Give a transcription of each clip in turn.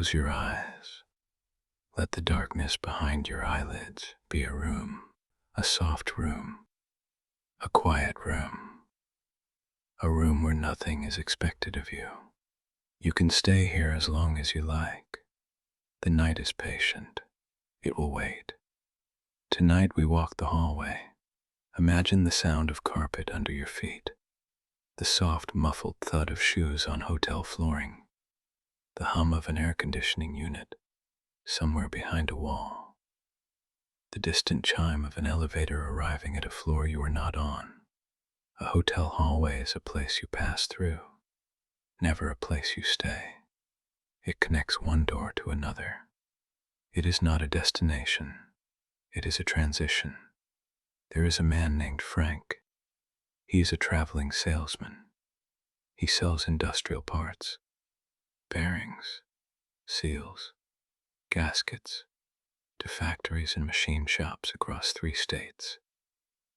Close your eyes. Let the darkness behind your eyelids be a room, a soft room, a quiet room, a room where nothing is expected of you. You can stay here as long as you like. The night is patient. It will wait. Tonight we walk the hallway. Imagine the sound of carpet under your feet, the soft, muffled thud of shoes on hotel flooring, the hum of an air conditioning unit somewhere behind a wall, the distant chime of an elevator arriving at a floor you are not on. A hotel hallway is a place you pass through, never a place you stay. It connects one door to another. It is not a destination. It is a transition. There is a man named Frank. He is a traveling salesman. He sells industrial parts, bearings, seals, gaskets, to factories and machine shops across 3 states.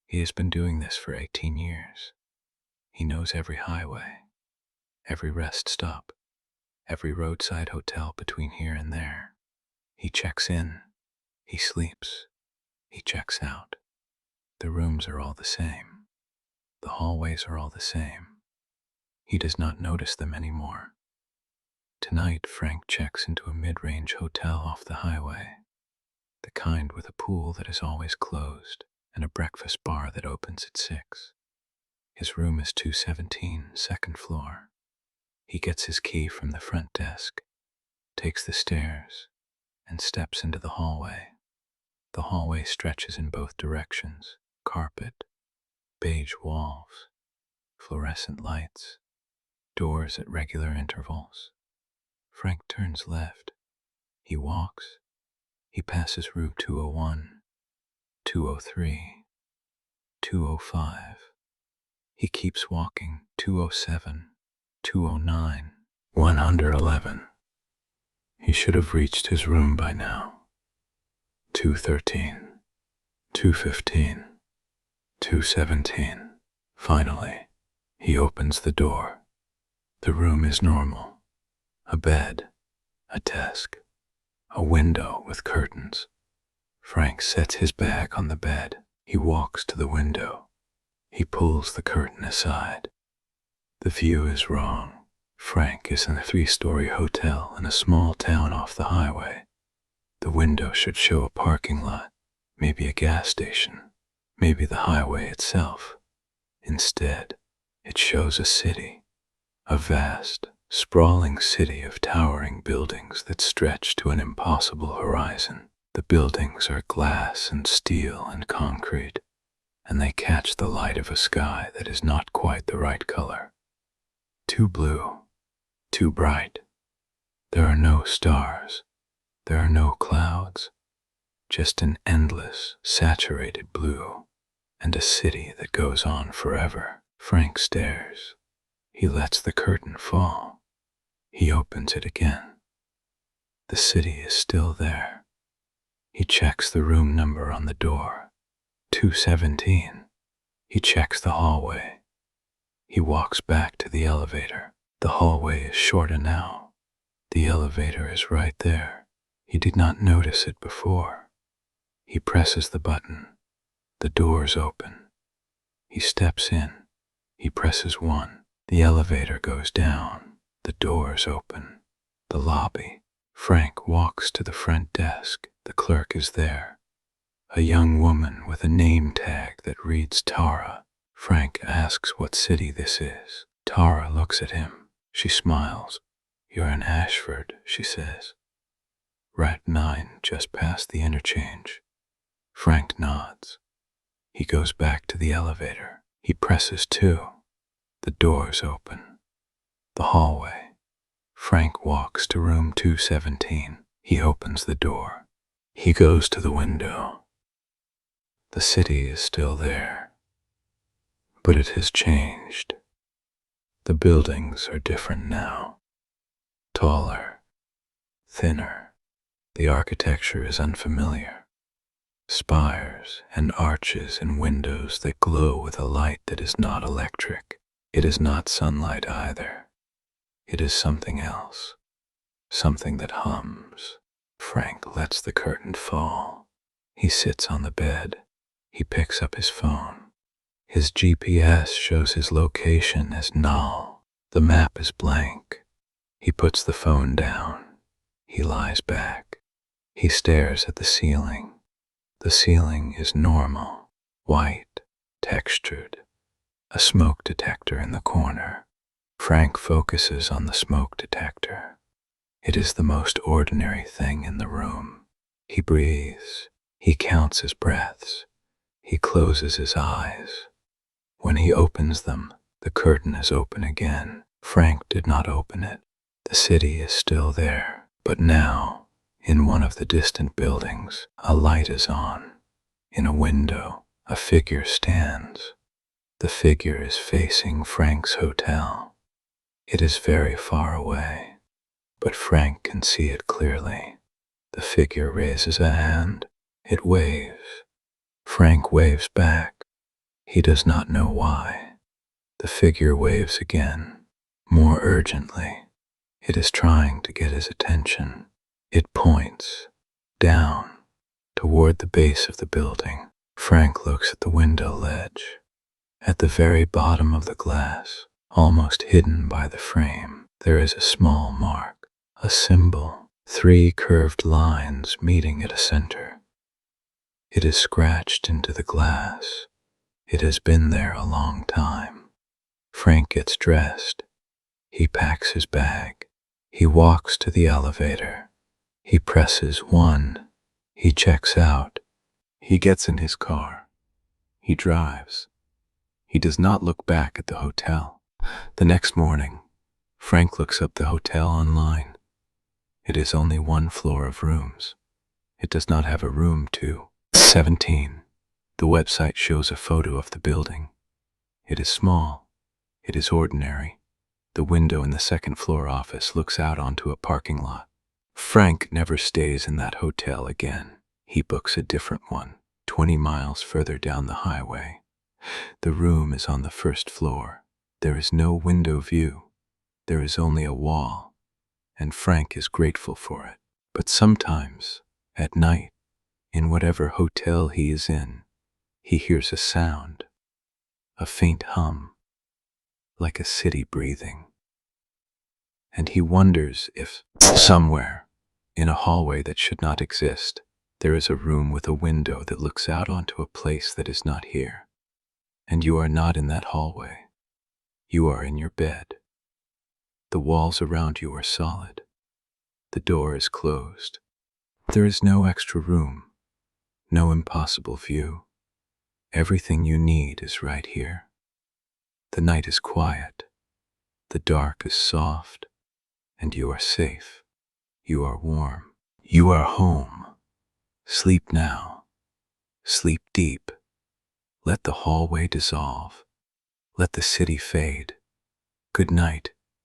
He has been doing this for 18 years. He knows every highway, every rest stop, every roadside hotel between here and there. He checks in, he sleeps, he checks out. The rooms are all the same. The hallways are all the same. He does not notice them anymore. Tonight, Frank checks into a mid-range hotel off the highway, the kind with a pool that is always closed and a breakfast bar that opens at 6. His room is 217, second floor. He gets his key from the front desk, takes the stairs, and steps into the hallway. The hallway stretches in both directions, carpet, beige walls, fluorescent lights, doors at regular intervals. Frank turns left. He walks. He passes room 201, 203, 205. He keeps walking, 207, 209, 111. He should have reached his room by now. 213, 215, 217. Finally, he opens the door. The room is normal. A bed, a desk, a window with curtains. Frank sets his bag on the bed. He walks to the window. He pulls the curtain aside. The view is wrong. Frank is in a 3-story hotel in a small town off the highway. The window should show a parking lot, maybe a gas station, maybe the highway itself. Instead, it shows a city, a vast, sprawling city of towering buildings that stretch to an impossible horizon. The buildings are glass and steel and concrete, and they catch the light of a sky that is not quite the right color. Too blue, too bright. There are no stars. There are no clouds. Just an endless, saturated blue, and a city that goes on forever. Frank stares. He lets the curtain fall. He opens it again. The city is still there. He checks the room number on the door, 217. He checks the hallway. He walks back to the elevator. The hallway is shorter now. The elevator is right there. He did not notice it before. He presses the button. The doors open. He steps in. He presses 1. The elevator goes down. The doors open. The lobby. Frank walks to the front desk. The clerk is there. A young woman with a name tag that reads Tara. Frank asks what city this is. Tara looks at him. She smiles. "You're in Ashford," she says. "Rat 9, just past the interchange." Frank nods. He goes back to the elevator. He presses 2. The doors open. The hallway. Frank walks to room 217. He opens the door. He goes to the window. The city is still there, but it has changed. The buildings are different now. Taller, thinner. The architecture is unfamiliar. Spires and arches and windows that glow with a light that is not electric. It is not sunlight either. It is something else. something that hums. Frank lets the curtain fall. He sits on the bed. He picks up his phone. His GPS shows his location as null. The map is blank. He puts the phone down. He lies back. He stares at the ceiling. The ceiling is normal, white, textured. A smoke detector in the corner. Frank focuses on the smoke detector. It is the most ordinary thing in the room. He breathes. He counts his breaths. He closes his eyes. When he opens them, the curtain is open again. Frank did not open it. The city is still there. But now, in one of the distant buildings, a light is on. In a window, a figure stands. The figure is facing Frank's hotel. It is very far away, but Frank can see it clearly. The figure raises a hand. It waves. Frank waves back. He does not know why. The figure waves again, more urgently. It is trying to get his attention. It points down toward the base of the building. Frank looks at the window ledge. At the very bottom of the glass, almost hidden by the frame, there is a small mark, a symbol, 3 curved lines meeting at a center. It is scratched into the glass. It has been there a long time. Frank gets dressed. He packs his bag. He walks to the elevator. He presses 1. He checks out. He gets in his car. He drives. He does not look back at the hotel. The next morning, Frank looks up the hotel online. It is only 1 floor of rooms. It does not have a room 217. The website shows a photo of the building. It is small. It is ordinary. The window in the 2nd floor office looks out onto a parking lot. Frank never stays in that hotel again. He books a different one, 20 miles further down the highway. The room is on the 1st floor. There is no window view. There is only a wall, and Frank is grateful for it. But sometimes, at night, in whatever hotel he is in, he hears a sound, a faint hum, like a city breathing. And he wonders if, somewhere, in a hallway that should not exist, there is a room with a window that looks out onto a place that is not here. And you are not in that hallway. You are in your bed. The walls around you are solid. The door is closed. There is no extra room, no impossible view. Everything you need is right here. The night is quiet. The dark is soft. And you are safe. You are warm. You are home. Sleep now. Sleep deep. Let the hallway dissolve. Let the city fade. Good night.